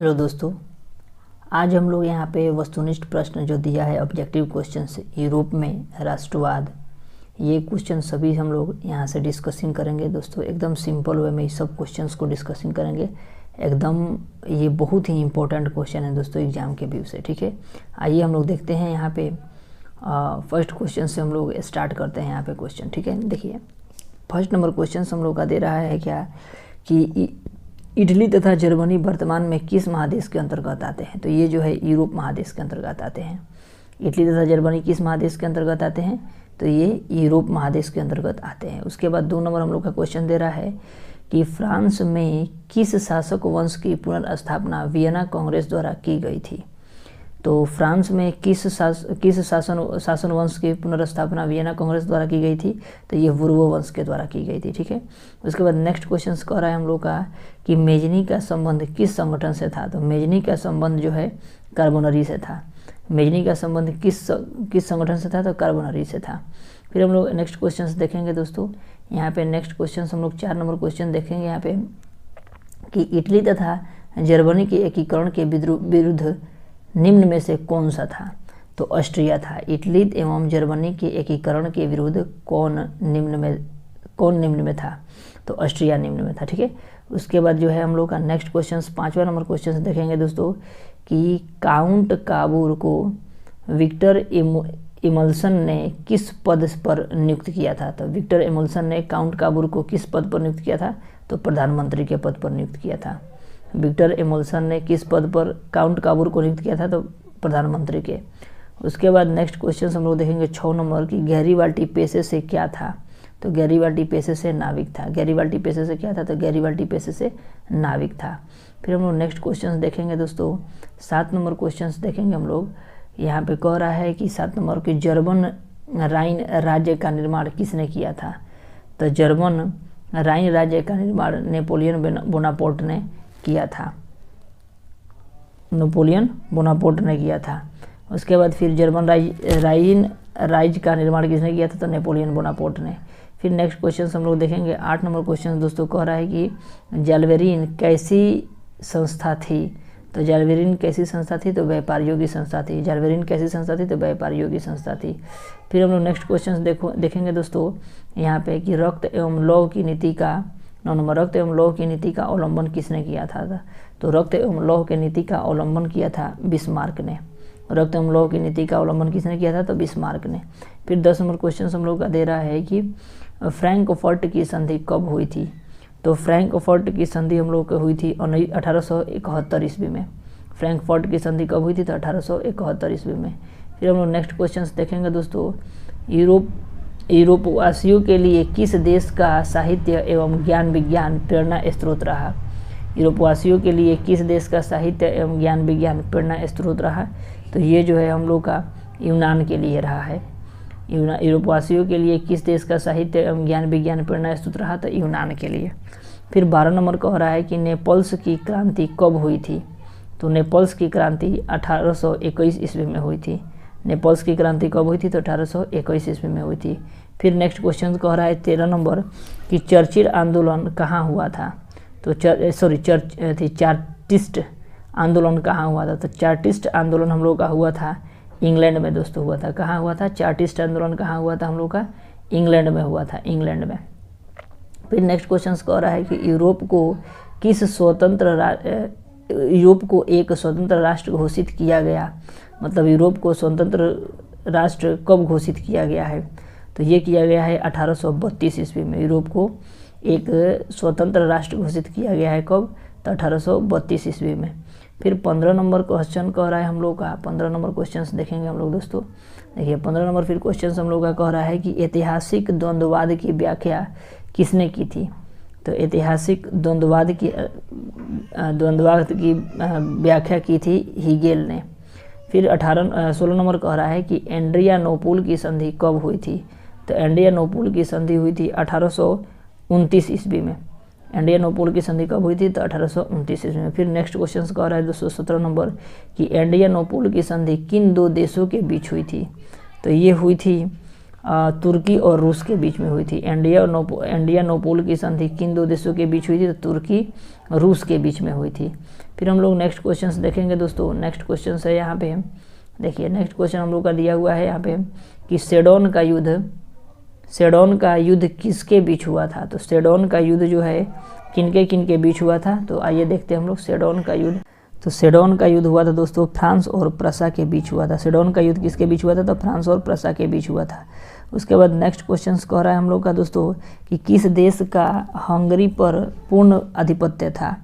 Hello दोस्तों, आज हम लोग यहाँ पे वस्तुनिष्ठ प्रश्न जो दिया है ऑब्जेक्टिव क्वेश्चंस यूरोप में राष्ट्रवाद, ये क्वेश्चन सभी हम लोग यहाँ से डिस्कसिंग करेंगे। दोस्तों एकदम सिंपल वे में इस सब क्वेश्चंस को डिस्कसिंग करेंगे। एकदम ये बहुत ही इंपॉर्टेंट क्वेश्चन है दोस्तों एग्जाम के व्यू से। ठीक है, आइए हम लोग देखते हैं यहाँ पे फर्स्ट क्वेश्चन से हम लोग स्टार्ट करते हैं यहाँ पे क्वेश्चन। ठीक है, देखिए फर्स्ट नंबर क्वेश्चन हम लोग का दे रहा है क्या कि इटली तथा जर्मनी वर्तमान में किस महादेश के अंतर्गत आते हैं। तो ये जो है यूरोप महादेश के अंतर्गत आते हैं। इटली तथा जर्मनी किस महादेश के अंतर्गत आते हैं, तो ये यूरोप महादेश के अंतर्गत आते हैं। उसके बाद 2 नंबर हम लोग का क्वेश्चन दे रहा है कि फ्रांस में किस शासक वंश की पुनर्स्थापना वियना कांग्रेस द्वारा की गई थी। तो फ्रांस में किस शासन वंश की पुनर्स्थापना वियना कांग्रेस द्वारा की गई थी, तो ये बुर्बो वंश के द्वारा की गई थी। ठीक है, उसके बाद नेक्स्ट क्वेश्चन कह रहा है हम लोग का कि मेजनी का संबंध किस संगठन से था। तो मेजनी का संबंध जो है कार्बोनरी से था। मेजनी का संबंध किस संगठन से था, तो कार्बोनरी से था। फिर हम लोग नेक्स्ट क्वेश्चन देखेंगे दोस्तों। यहाँ पे नेक्स्ट क्वेश्चन हम लोग 4 नंबर क्वेश्चन देखेंगे यहाँ पे कि इटली तथा जर्मनी के एकीकरण के विरुद्ध निम्न में से कौन सा था। तो ऑस्ट्रिया था। इटली एवं जर्मनी के एकीकरण के विरुद्ध कौन निम्न में था, तो ऑस्ट्रिया निम्न में था। ठीक है, उसके बाद जो है हम लोग का नेक्स्ट क्वेश्चन 5वां नंबर क्वेश्चन देखेंगे दोस्तों कि काउंट काबूर को विक्टर इमल्सन ने किस पद पर नियुक्त किया था। तो विक्टर इमल्सन ने काउंट काबूर को किस पद पर नियुक्त किया था, तो प्रधानमंत्री के पद पर नियुक्त किया था। विक्टर इमल्सन ने किस पद पर काउंट काबूर को नियुक्त किया था, तो प्रधानमंत्री के। उसके बाद नेक्स्ट क्वेश्चन हम लोग देखेंगे 6 नंबर की गैरीबाल्टी पेशे से क्या था। तो गैरीबाल्टी पेशे से नाविक था। गैरीबाल्टी पेशे से क्या था, तो गैरीबाल्टी पेशे से नाविक था। फिर हम लोग नेक्स्ट क्वेश्चन देखेंगे दोस्तों 7 नंबर क्वेश्चन देखेंगे हम लोग। यहाँ पे कह रहा है कि 7 नंबर की जर्मन राइन राज्य का निर्माण किसने किया था। तो जर्मन राइन राज्य का निर्माण नेपोलियन बोनापार्ट ने किया था। नेपोलियन बोनापार्ट ने किया था। उसके बाद फिर जर्मन राइन राज्य का निर्माण किसने किया था, तो नेपोलियन बोनापार्ट ने। फिर नेक्स्ट क्वेश्चन हम लोग देखेंगे 8 नंबर क्वेश्चन दोस्तों कह रहा है कि जाल्वेरिन कैसी संस्था थी। तो जाल्वेरिन कैसी संस्था थी, तो व्यापारियों की संस्था थी। जाल्वेरिन कैसी संस्था थी, तो व्यापारियों की संस्था थी। फिर हम लोग नेक्स्ट क्वेश्चन देखेंगे दोस्तों यहाँ पे कि रक्त एवं लौह की नीति का 9 नंबर रक्त एवं लौह की नीति का अवलंबन किसने किया था। तो रक्त एवं लौह की नीति का अवलंबन किया था बिस्मार्क ने। रक्त एवं लौह की नीति का अवलंबन किसने किया था, तो बिस्मार्क ने। फिर 10 नंबर क्वेश्चन हम लोग का दे रहा है कि फ्रैंकफर्ट की संधि कब हुई थी। तो फ्रैंकफर्ट की संधि हम लोग को हुई थी 1871 ईस्वी में। फ्रैंकफर्ट की संधि कब हुई थी, तो 1871 ईस्वी में। फिर हम लोग नेक्स्ट क्वेश्चन देखेंगे दोस्तों यूरोपवासियों के लिए किस देश का साहित्य एवं ज्ञान विज्ञान प्रेरणा स्रोत रहा। यूरोपवासियों के लिए किस देश का साहित्य एवं ज्ञान विज्ञान प्रेरणा स्रोत रहा, तो ये जो है हम लोग का यूनान के लिए रहा है। यूरोपवासियों के लिए किस देश का साहित्य एवं ज्ञान विज्ञान प्रेरणा स्रोत रहा, तो यूनान के लिए। फिर 12 नंबर कह रहा है कि नेपल्स की क्रांति कब हुई थी। तो नेपल्स की क्रांति 1821 ईस्वी में हुई थी। नेपल्स की क्रांति कब हुई थी, तो 1821 ईस्वी में हुई थी। फिर नेक्स्ट क्वेश्चन कह रहा है 13 नंबर कि चर्चिल आंदोलन कहाँ हुआ था। तो चार्टिस्ट आंदोलन कहाँ हुआ था। तो चार्टिस्ट आंदोलन हम लोग का हुआ था इंग्लैंड में दोस्तों हुआ था। कहाँ हुआ था, चार्टिस्ट आंदोलन कहाँ हुआ था हम लोग का, इंग्लैंड में हुआ था, इंग्लैंड में। फिर नेक्स्ट क्वेश्चन कह रहा है कि यूरोप को एक स्वतंत्र राष्ट्र घोषित किया गया। मतलब यूरोप को स्वतंत्र राष्ट्र कब घोषित किया गया है, तो ये किया गया है 1832 ईस्वी में। यूरोप को एक स्वतंत्र राष्ट्र घोषित किया गया है कब, तो 1832 ईस्वी में। फिर 15 नंबर क्वेश्चन कह रहा है हम लोग का 15 नंबर क्वेश्चन देखेंगे हम लोग दोस्तों। देखिए 15 नंबर फिर क्वेश्चन हम लोग का कह रहा है कि ऐतिहासिक द्वंद्ववाद की व्याख्या किसने की थी। तो ऐतिहासिक द्वंद्ववाद की व्याख्या की थी हीगेल ने। फिर 16 नंबर कह रहा है कि एड्रियानोपुल की संधि कब हुई थी। तो एड्रियानोपुल की संधि हुई थी 1829 ईस्वी में। एड्रियानोपुल की संधि कब हुई थी, तो 1829 ईस्वी में। फिर नेक्स्ट क्वेश्चन कह रहा है 217 नंबर कि एड्रियानोपुल की संधि किन 2 देशों के बीच हुई थी। तो ये हुई थी तुर्की और रूस के बीच में हुई थी। इंडिया नोपोल की संधि किन दो देशों के बीच हुई थी? तो तुर्की रूस के बीच में हुई थी। फिर हम लोग नेक्स्ट क्वेश्चन देखेंगे दोस्तों। नेक्स्ट क्वेश्चन है यहाँ पे, देखिए नेक्स्ट क्वेश्चन हम लोग का दिया हुआ है यहाँ पे कि सेडोन का युद्ध किसके बीच हुआ था? तो सेडोन का युद्ध जो है किनके बीच हुआ था? तो आइए देखते हैं हम लोग सेडोन का युद्ध। तो सेडोन का युद्ध हुआ था दोस्तों फ्रांस और प्रसा के बीच हुआ था। सेडोन का युद्ध किसके बीच हुआ था? तो फ्रांस और प्रसा के बीच हुआ था। उसके बाद नेक्स्ट क्वेश्चन कह रहा है हम लोग का दोस्तों कि किस देश का हंगरी पर पूर्ण आधिपत्य था?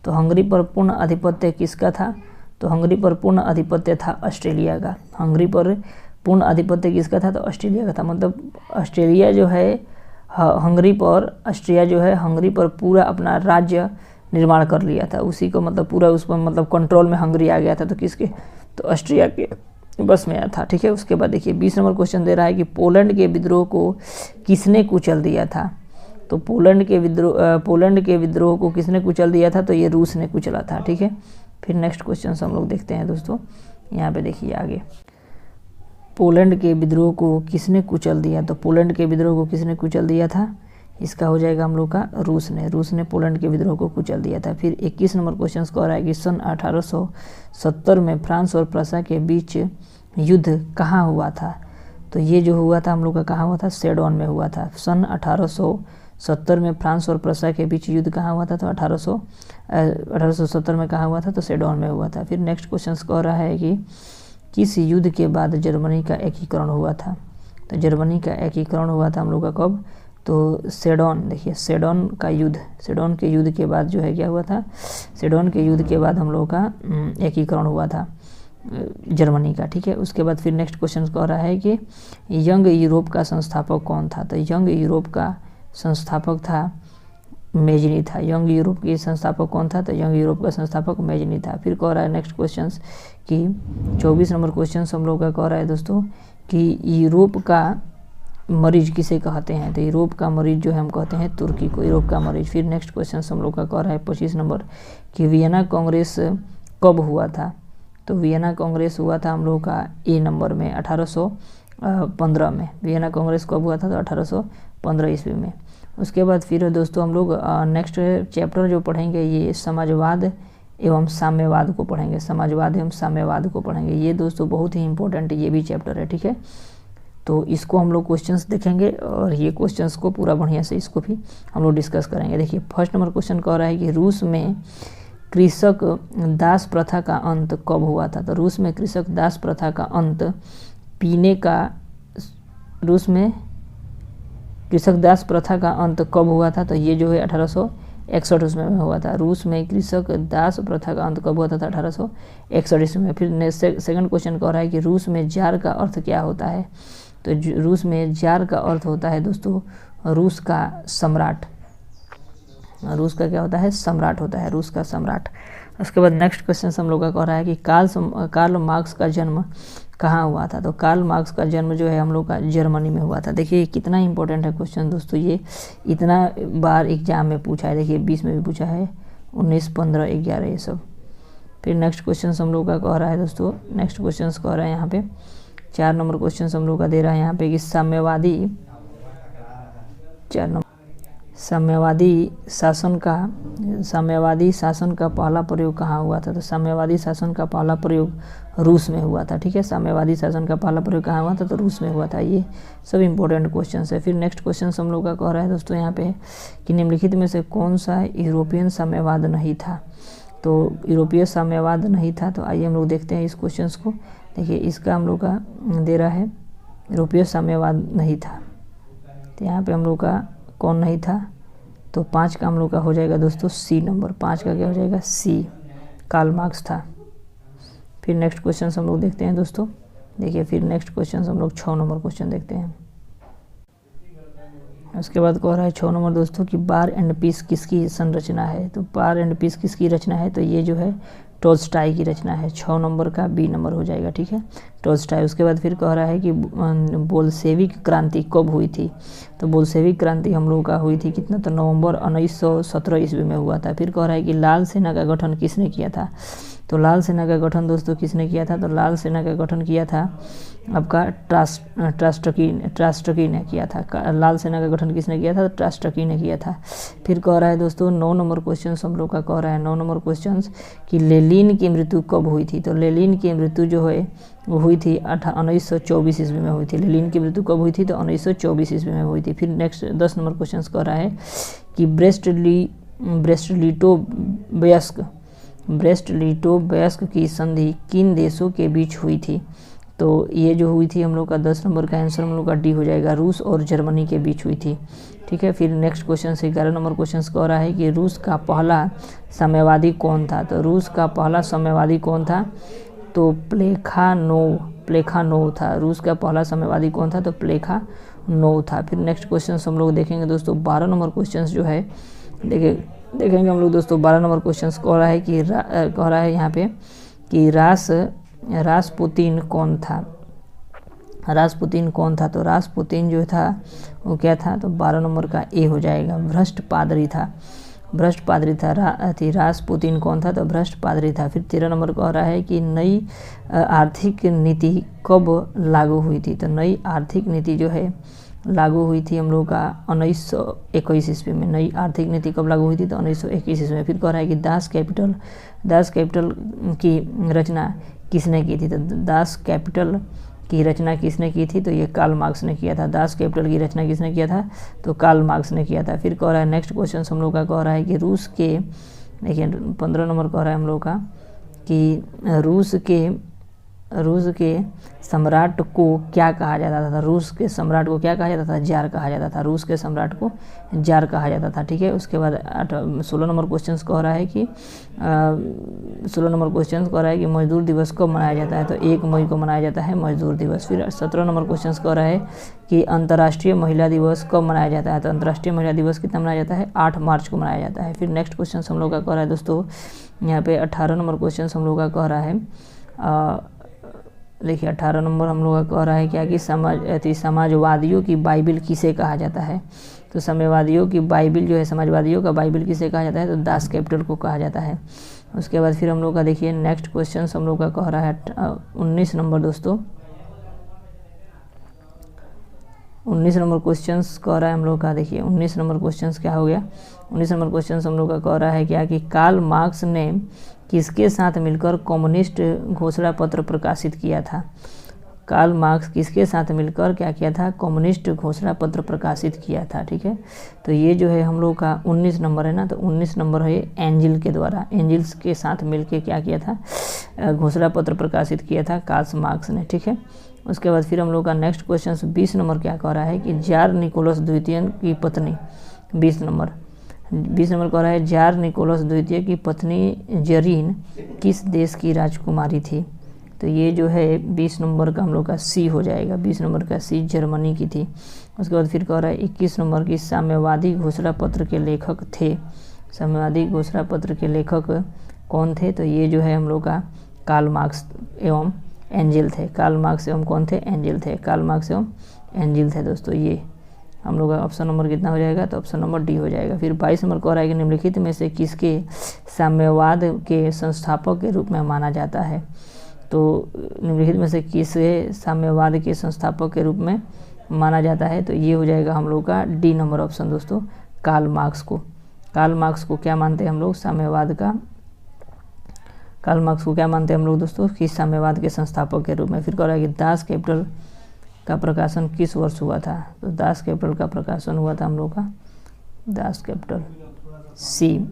तो हंगरी पर पूर्ण आधिपत्य किसका था? तो हंगरी पर पूर्ण आधिपत्य था ऑस्ट्रेलिया का। हंगरी पर पूर्ण आधिपत्य किसका था? तो ऑस्ट्रेलिया का था। मतलब ऑस्ट्रेलिया जो है हंगरी पर, ऑस्ट्रिया जो है हंगरी पर पूरा अपना राज्य निर्माण कर लिया था। उसी को मतलब पूरा उस पर मतलब कंट्रोल में हंगरी आ गया था। तो किसके? तो ऑस्ट्रिया के बस में आया था। ठीक है। उसके बाद देखिए 20 नंबर क्वेश्चन दे रहा है कि पोलैंड के विद्रोह को किसने कुचल दिया था? तो पोलैंड के विद्रोह को किसने कुचल दिया था? तो ये रूस ने कुचला था। ठीक है। फिर नेक्स्ट क्वेश्चन हम लोग देखते हैं दोस्तों। यहाँ पे देखिए आगे, पोलैंड के विद्रोह को किसने कुचल दिया? तो पोलैंड के विद्रोह को किसने कुचल दिया था? इसका हो जाएगा हम लोग का रूस ने पोलैंड के विद्रोह को कुचल दिया था। फिर 21 नंबर क्वेश्चन कह रहा है कि सन 1870 में फ्रांस और प्रसा के बीच युद्ध कहाँ हुआ था? तो ये जो हुआ था हम लोग का कहाँ हुआ था? सेडोन में हुआ था। सन 1870 में फ्रांस और प्रसा के बीच युद्ध कहाँ हुआ था? तो 1870 में कहाँ हुआ था? तो सेडोन में हुआ था। फिर नेक्स्ट क्वेश्चन कह रहा है कि किस युद्ध के बाद जर्मनी का एकीकरण हुआ था? तो जर्मनी का एकीकरण हुआ था हम लोग का कब? तो सेडोन, देखिए सेडोन के युद्ध के बाद जो है क्या हुआ था? सेडोन के युद्ध के बाद हम लोग का एकीकरण हुआ था जर्मनी का। ठीक है। उसके बाद फिर नेक्स्ट क्वेश्चन कह रहा है कि यंग यूरोप का संस्थापक कौन था? तो यंग यूरोप का संस्थापक था मेजनी था। यंग यूरोप के संस्थापक कौन था? तो यंग यूरोप का संस्थापक मेजनी था। फिर कह रहा है नेक्स्ट क्वेश्चन कि 24 नंबर क्वेश्चन हम लोग का कह रहा है दोस्तों कि यूरोप का मरीज किसे कहते हैं? तो यूरोप का मरीज जो है हम कहते हैं तुर्की को, यूरोप का मरीज। फिर नेक्स्ट क्वेश्चन हम लोग का कह रहा है 25 नंबर कि वियना कांग्रेस कब हुआ था? तो वियना कांग्रेस हुआ था हम लोग का ए नंबर में 1815 में। वियना कांग्रेस कब हुआ था? तो 1815 ईस्वी में। उसके बाद फिर दोस्तों हम लोग नेक्स्ट चैप्टर जो पढ़ेंगे ये समाजवाद एवं साम्यवाद को पढ़ेंगे। समाजवाद एवं साम्यवाद को पढ़ेंगे। ये दोस्तों बहुत ही इंपॉर्टेंट ये भी चैप्टर है। ठीक है। तो इसको हम लोग क्वेश्चंस देखेंगे और ये क्वेश्चंस को पूरा बढ़िया से इसको भी हम लोग डिस्कस करेंगे। देखिए फर्स्ट नंबर क्वेश्चन कह रहा है कि रूस में कृषक दास प्रथा का अंत कब हुआ था? तो रूस में कृषक दास प्रथा का अंत रूस में कृषक दास प्रथा का अंत कब हुआ था? तो ये जो है 1861 उसमें हुआ था। रूस में कृषक दास प्रथा का अंत कब हुआ था? 1861 ईस्वी में। फिर सेकंड क्वेश्चन कह रहा है कि रूस में जार का अर्थ क्या होता है? तो रूस में जार का अर्थ होता है दोस्तों रूस का सम्राट। रूस का क्या होता है? सम्राट होता है, रूस का सम्राट। उसके बाद नेक्स्ट क्वेश्चन हम लोग का कह रहा है कि कार्ल मार्क्स का जन्म कहाँ हुआ था? तो कार्ल मार्क्स का जन्म जो है हम लोग का जर्मनी में हुआ था। देखिए कितना इंपॉर्टेंट है क्वेश्चन दोस्तों, ये इतना बार एग्जाम में पूछा है। देखिए 20 में भी पूछा है, 19, 15, 11 ये सब। फिर नेक्स्ट क्वेश्चन हम लोग का कह रहा है दोस्तों, नेक्स्ट क्वेश्चन कह रहा है यहाँ पे 4 नंबर क्वेश्चन हम लोग का दे रहा है यहाँ पे कि साम्यवादी शासन का पहला प्रयोग कहाँ हुआ था? तो साम्यवादी शासन का पहला प्रयोग रूस में हुआ था। ठीक है। साम्यवादी शासन का पहला प्रयोग कहाँ हुआ था? तो रूस में हुआ था। ये सब इंपॉर्टेंट क्वेश्चन है। फिर नेक्स्ट क्वेश्चन हम लोग का कह रहा है दोस्तों यहाँ पे कि निम्नलिखित में से कौन सा यूरोपियन साम्यवाद नहीं था? तो यूरोपीय साम्यवाद नहीं था। तो आइए हम लोग देखते हैं इस क्वेश्चन को। देखिए इसका हम लोग का दे रहा है यूरोपीय साम्यवाद नहीं था। तो यहाँ पे हम लोग का कौन नहीं था? तो 5 का हम लोग का हो जाएगा दोस्तों सी नंबर। 5 का क्या हो जाएगा? सी, कार्ल मार्क्स था। फिर नेक्स्ट क्वेश्चन हम लोग देखते हैं दोस्तों। देखिए फिर नेक्स्ट क्वेश्चन हम लोग 6 नंबर क्वेश्चन देखते हैं। उसके बाद कह रहा है 6 नंबर दोस्तों कि वार एंड पीस किसकी संरचना है? तो वार एंड पीस किसकी रचना है? तो ये जो है टॉल्स्टॉय की रचना है। 6 नंबर का बी नंबर हो जाएगा। ठीक है, टॉल्स्टॉय। उसके बाद फिर कह रहा है कि बोल्शेविक क्रांति कब हुई थी? तो बोल्शेविक क्रांति हम लोग का हुई थी कितना? तो नवंबर 1917 ईस्वी में हुआ था। फिर कह रहा है कि लाल सेना का गठन किसने किया था? तो लाल सेना का गठन दोस्तों किसने किया था? तो लाल सेना का गठन किया था आपका ट्रास्टकी ने किया था। लाल सेना का गठन किसने किया था? तो ट्रास्टकी ने किया था। फिर कह रहा है दोस्तों 9 नंबर क्वेश्चन हम लोग का कह रहा है 9 नंबर क्वेश्चन कि लेनिन की मृत्यु कब हुई थी? तो लेनिन की मृत्यु जो है वो हुई थी 1924 ईस्वी में हुई थी। लेनिन की मृत्यु कब हुई थी? तो 1924 ईस्वी में हुई थी। फिर नेक्स्ट 10 नंबर क्वेश्चन कह रहा है कि ब्रेस्ट लिटोवस्क की संधि किन देशों के बीच हुई थी? तो ये जो हुई थी हम लोग का 10 नंबर का आंसर हम लोग का डी हो जाएगा, रूस और जर्मनी के बीच हुई थी। ठीक है। फिर नेक्स्ट क्वेश्चन से 11 नंबर क्वेश्चन कह रहा है कि रूस का पहला साम्यवादी कौन था? तो रूस का पहला साम्यवादी कौन था? तो प्लेखानोव था। रूस का पहला साम्यवादी कौन था? तो प्लेखानोव था। फिर नेक्स्ट क्वेश्चन हम लोग देखेंगे दोस्तों 12 नंबर क्वेश्चन जो है देखेंगे हम लोग दोस्तों 12 नंबर क्वेश्चन कह रहा है कि कह रहा है यहाँ पे कि रासपुतीन कौन था? रासपुतीन कौन था? तो रासपुतीन जो था वो क्या था? तो 12 नंबर का ए हो जाएगा, भ्रष्ट पादरी था। रासपुतीन कौन था? तो भ्रष्ट पादरी था। फिर 13 नंबर कह रहा है कि नई आर्थिक नीति कब लागू हुई थी? तो नई आर्थिक नीति जो है लागू हुई थी हम लोग का 1921 ईस्वी में। नई आर्थिक नीति कब लागू हुई थी? तो 1921 ईस्वी में। फिर कह रहा है कि दास कैपिटल की रचना किसने की थी? तो दास कैपिटल की रचना किसने की थी? तो ये कार्ल मार्क्स ने किया था। दास कैपिटल की रचना किसने किया था? तो कार्ल मार्क्स ने किया था। फिर कह रहा है नेक्स्ट क्वेश्चन हम लोग का कह रहा है कि रूस के देखिए 15 नंबर कह रहा है हम लोग का कि रूस के सम्राट को क्या कहा जाता था? रूस के सम्राट को क्या कहा जाता था? जार कहा जाता था। रूस के सम्राट को जार कहा जाता था। ठीक है। उसके बाद 16 नंबर क्वेश्चन कह रहा है कि 16 नंबर क्वेश्चन कह रहा है कि मजदूर दिवस कब मनाया जाता है? तो 1 मई को मनाया जाता है मजदूर दिवस। फिर 17 नंबर क्वेश्चन कह रहा है कि अंतर्राष्ट्रीय महिला दिवस कब मनाया जाता है? तो अंतर्राष्ट्रीय महिला दिवस कितना मनाया जाता है? 8 मार्च को मनाया जाता है। फिर नेक्स्ट क्वेश्चन हम लोग का कह रहा है दोस्तों यहाँ पे 18 नंबर क्वेश्चन हम लोग का कह रहा है देखिए 18 नंबर हम लोग का कह रहा है क्या कि समाजवादियों की बाइबिल किसे कहा जाता है? तो साम्यवादियों की बाइबिल जो है समाजवादियों का बाइबिल किसे कहा जाता है? तो दास कैपिटल को कहा जाता है। उसके बाद फिर हम लोग का देखिए नेक्स्ट क्वेश्चन हम लोग का कह रहा है 19 नंबर दोस्तों 19 नंबर क्वेश्चन कह रहा है हम लोग का देखिए 19 नंबर क्वेश्चन क्या हो गया? 19 नंबर क्वेश्चन हम लोग का कह रहा है क्या कि कार्ल मार्क्स ने किसके साथ मिलकर कम्युनिस्ट घोषणा पत्र प्रकाशित किया था? कार्ल मार्क्स किसके साथ मिलकर क्या किया था? कम्युनिस्ट घोषणा पत्र प्रकाशित किया था। ठीक है। तो ये जो है हम लोग का 19 नंबर है ना, तो 19 नंबर है एंजिल के द्वारा, एंजिल्स के साथ मिलकर क्या किया था? घोषणा पत्र प्रकाशित किया था कार्ल मार्क्स ने। ठीक है। उसके बाद फिर हम लोग का नेक्स्ट क्वेश्चन 20 नंबर क्या कह रहा है कि जार निकोलस द्वितीय की पत्नी 20 नंबर कह रहा है जार निकोलस द्वितीय की पत्नी जरीन किस देश की राजकुमारी थी? तो ये जो है 20 नंबर का हम लोग का सी हो जाएगा। 20 नंबर का सी जर्मनी की थी। उसके बाद फिर कह रहा है 21 नंबर की साम्यवादी घोषणा पत्र के लेखक थे। साम्यवादी घोषणा पत्र के लेखक कौन थे? तो ये जो है हम लोग का कार्ल मार्क्स एवं एंजिल थे। कार्ल मार्क्स एवं कौन थे? एंजिल थे। कार्ल मार्क्स एवं एंजिल थे दोस्तों। ये हम लोग का ऑप्शन नंबर कितना हो जाएगा? तो ऑप्शन नंबर डी हो जाएगा। फिर 22 नंबर कह रहा है कि निम्नलिखित में से किसके साम्यवाद के संस्थापक के रूप में माना जाता है? तो निम्नलिखित में से किसे साम्यवाद के संस्थापक के रूप में माना जाता है? तो ये हो जाएगा हम लोग का डी नंबर ऑप्शन दोस्तों, कार्ल मार्क्स को। कार्ल मार्क्स को क्या मानते हैं हम लोग? साम्यवाद का कार्ल मार्क्स को क्या मानते हैं हम लोग दोस्तों? कि साम्यवाद के संस्थापक के रूप में। फिर कह रहा है कि दास कैपिटल का प्रकाशन किस वर्ष हुआ था? तो दास कैपिटल का प्रकाशन हुआ था हम लोग का दास कैपिटल सी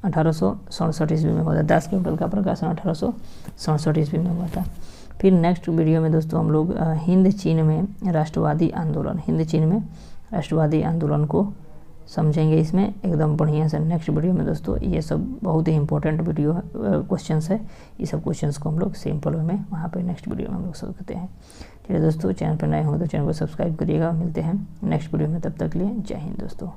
1867 ईस्वी में हुआ था। दास कैपिटल का प्रकाशन 1867 ईस्वी में हुआ था। फिर नेक्स्ट वीडियो में दोस्तों हम लोग हिंद चीन में राष्ट्रवादी आंदोलन को समझेंगे इसमें एकदम बढ़िया से नेक्स्ट वीडियो में दोस्तों। ये सब बहुत ही इंपॉर्टेंट वीडियो क्वेश्चंस है। ये सब क्वेश्चंस को हम लोग सिंपल वे में वहाँ पे नेक्स्ट वीडियो में हम लोग सोच करते हैं। चलिए दोस्तों, चैनल पर नए हो तो चैनल को सब्सक्राइब करिएगा। मिलते हैं नेक्स्ट वीडियो में, तब तक के लिए जय हिंद दोस्तों।